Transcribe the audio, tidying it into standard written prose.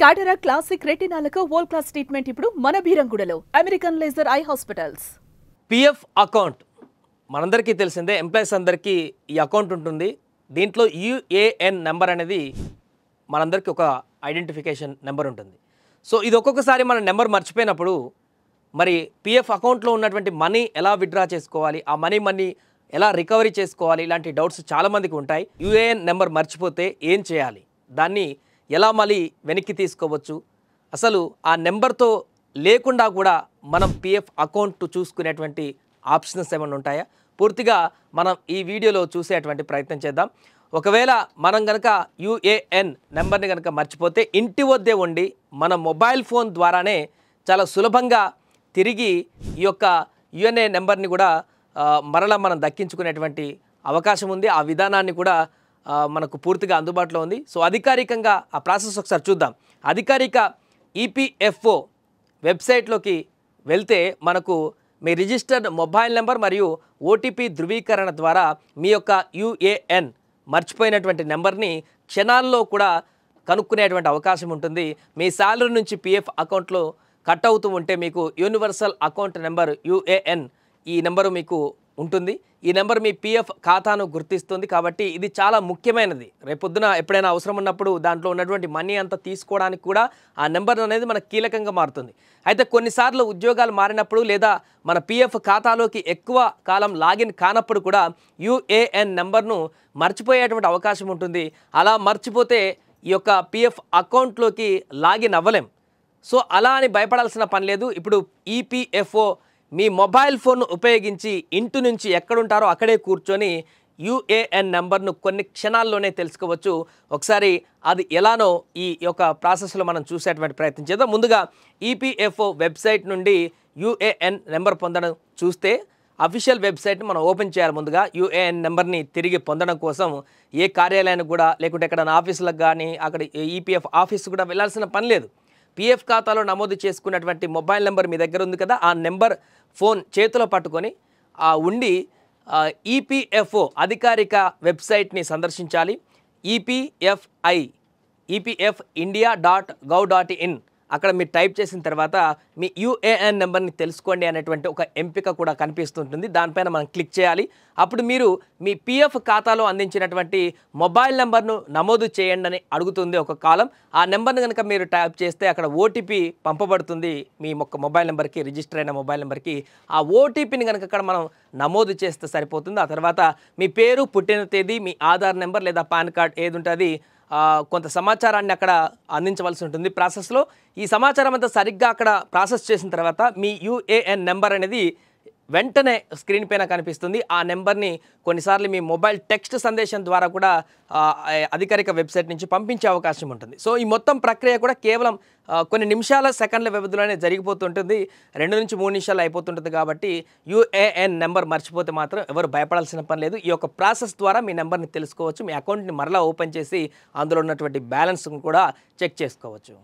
Cataract classic రెటినాలకు world class treatment ఇప్పుడు మన బీరంగూడలో American laser eye hospitals. PF account మనందరికీ తెలిసిందే, ఎంప్లాయీస్ అందరికీ ఈ అకౌంట్ ఉంటుంది. దీంట్లో యుఏఎన్ నెంబర్ అనేది మనందరికీ ఒక ఐడెంటిఫికేషన్ నెంబర్ ఉంటుంది. సో ఇది ఒక్కొక్కసారి మన నెంబర్ మర్చిపోయినప్పుడు మరి పిఎఫ్ అకౌంట్లో ఉన్నటువంటి మనీ ఎలా విత్డ్రా చేసుకోవాలి, ఆ మనీ ఎలా రికవరీ చేసుకోవాలి, ఇలాంటి డౌట్స్ చాలామందికి ఉంటాయి. యుఏఎన్ నెంబర్ మర్చిపోతే ఏం చేయాలి, దాన్ని ఎలా మళ్ళీ వెనక్కి తీసుకోవచ్చు, అసలు ఆ నెంబర్తో లేకుండా కూడా మనం పిఎఫ్ అకౌంట్ చూసుకునేటువంటి ఆప్షన్స్ ఏమైనా ఉంటాయా, పూర్తిగా మనం ఈ వీడియోలో చూసేటువంటి ప్రయత్నం చేద్దాం. ఒకవేళ మనం కనుక యుఏఎన్ నెంబర్ని కనుక మర్చిపోతే ఇంటి వద్దే ఉండి మన మొబైల్ ఫోన్ ద్వారానే చాలా సులభంగా తిరిగి ఈ యొక్క యుఎన్ఏ నెంబర్ని కూడా మరలా మనం దక్కించుకునేటువంటి అవకాశం ఉంది. ఆ విధానాన్ని కూడా మనకు పూర్తిగా అందుబాటులో ఉంది. సో అధికారికంగా ఆ ప్రాసెస్ ఒకసారి చూద్దాం. అధికారిక ఈపీఎఫ్ఓ వెబ్సైట్లోకి వెళ్తే మనకు మీ రిజిస్టర్డ్ మొబైల్ నెంబర్ మరియు ఓటీపీ ధృవీకరణ ద్వారా మీ యొక్క యుఏఎన్ మర్చిపోయినటువంటి నెంబర్ని క్షణాల్లో కూడా కనుక్కునేటువంటి అవకాశం ఉంటుంది. మీ శాలరీ నుంచి పిఎఫ్ అకౌంట్లో కట్ అవుతూ ఉంటే మీకు యూనివర్సల్ అకౌంట్ నెంబర్ యుఏఎన్ ఈ నెంబరు మీకు ఉంటుంది. ఈ నెంబర్ మీ పిఎఫ్ ఖాతాను గుర్తిస్తుంది. కాబట్టి ఇది చాలా ముఖ్యమైనది. రేపొద్దున ఎప్పుడైనా అవసరం ఉన్నప్పుడు దాంట్లో ఉన్నటువంటి మనీ అంతా తీసుకోవడానికి కూడా ఆ నెంబర్ అనేది మనకు కీలకంగా మారుతుంది. అయితే కొన్నిసార్లు ఉద్యోగాలు మారినప్పుడు లేదా మన పిఎఫ్ ఖాతాలోకి ఎక్కువ కాలం లాగిన్ కానప్పుడు కూడా యుఏఎన్ నెంబర్ను మర్చిపోయేటువంటి అవకాశం ఉంటుంది. అలా మర్చిపోతే ఈ యొక్క పిఎఫ్ అకౌంట్లోకి లాగిన్ అవ్వలేం. సో అలా అని భయపడాల్సిన పని లేదు. ఇప్పుడు ఈపీఎఫ్ఓ మీ మొబైల్ ఫోన్ను ఉపయోగించి ఇంటి నుంచి ఎక్కడుంటారో అక్కడే కూర్చొని యుఏఎన్ నెంబర్ను కొన్ని క్షణాల్లోనే తెలుసుకోవచ్చు. ఒకసారి అది ఎలానో ఈ యొక్క ప్రాసెస్లో మనం చూసేటువంటి ప్రయత్నం చేద్దాం. ముందుగా ఈపీఎఫ్ఓ వెబ్సైట్ నుండి యుఏఎన్ నెంబర్ పొందడం చూస్తే అఫీషియల్ వెబ్సైట్ని మనం ఓపెన్ చేయాలి. ముందుగా యుఏఎన్ నెంబర్ని తిరిగి పొందడం కోసం ఏ కార్యాలయానికి కూడా లేకుంటే ఎక్కడైనా ఆఫీసులకు కానీ అక్కడ ఈపీఎఫ్ ఆఫీస్ కూడా వెళ్ళాల్సిన పని లేదు. పిఎఫ్ ఖాతాలో నమోదు చేసుకున్నటువంటి మొబైల్ నెంబర్ మీ దగ్గర ఉంది కదా, ఆ నెంబర్ ఫోన్ చేతిలో పట్టుకొని ఉండి ఈపీఎఫ్ఓ అధికారిక వెబ్సైట్ని సందర్శించాలి. EPFindia.gov.in అక్కడ మీరు టైప్ చేసిన తర్వాత మీ యుఏఎన్ నెంబర్ని తెలుసుకోండి అనేటువంటి ఒక ఎంపిక కూడా కనిపిస్తుంటుంది. దానిపైన మనం క్లిక్ చేయాలి. అప్పుడు మీరు మీ పిఎఫ్ ఖాతాలో అందించినటువంటి మొబైల్ నెంబర్ను నమోదు చేయండి అని అడుగుతుంది ఒక కాలం. ఆ నెంబర్ని కనుక మీరు టైప్ చేస్తే అక్కడ ఓటీపీ పంపబడుతుంది మీ మొబైల్ నెంబర్కి, రిజిస్టర్ అయిన మొబైల్ నెంబర్కి. ఆ ఓటీపీని కనుక అక్కడ మనం నమోదు చేస్తే సరిపోతుంది. ఆ తర్వాత మీ పేరు, పుట్టిన తేదీ, మీ ఆధార్ నెంబర్ లేదా పాన్ కార్డ్ ఏది ఉంటుంది కొంత సమాచారాన్ని అక్కడ అందించవలసి ఉంటుంది ప్రాసెస్లో. ఈ సమాచారం అంతా సరిగ్గా అక్కడ ప్రాసెస్ చేసిన తర్వాత మీ యుఏఎన్ నెంబర్ అనేది వెంటనే స్క్రీన్ పైన కనిపిస్తుంది. ఆ నెంబర్ని కొన్నిసార్లు మీ మొబైల్ టెక్స్ట్ సందేశం ద్వారా కూడా అధికారిక వెబ్సైట్ నుంచి పంపించే అవకాశం ఉంటుంది. సో ఈ మొత్తం ప్రక్రియ కూడా కేవలం కొన్ని నిమిషాల సెకండ్ల వ్యవధిలోనే జరిగిపోతుంటుంది. 2 నుంచి 3 నిమిషాలు అయిపోతుంటుంది. కాబట్టి యుఏఎన్ నెంబర్ మర్చిపోతే మాత్రం ఎవరు భయపడాల్సిన పని లేదు. ఈ యొక్క ప్రాసెస్ ద్వారా మీ నెంబర్ని తెలుసుకోవచ్చు. మీ అకౌంట్ని మరలా ఓపెన్ చేసి అందులో ఉన్నటువంటి బ్యాలెన్స్ కూడా చెక్ చేసుకోవచ్చు.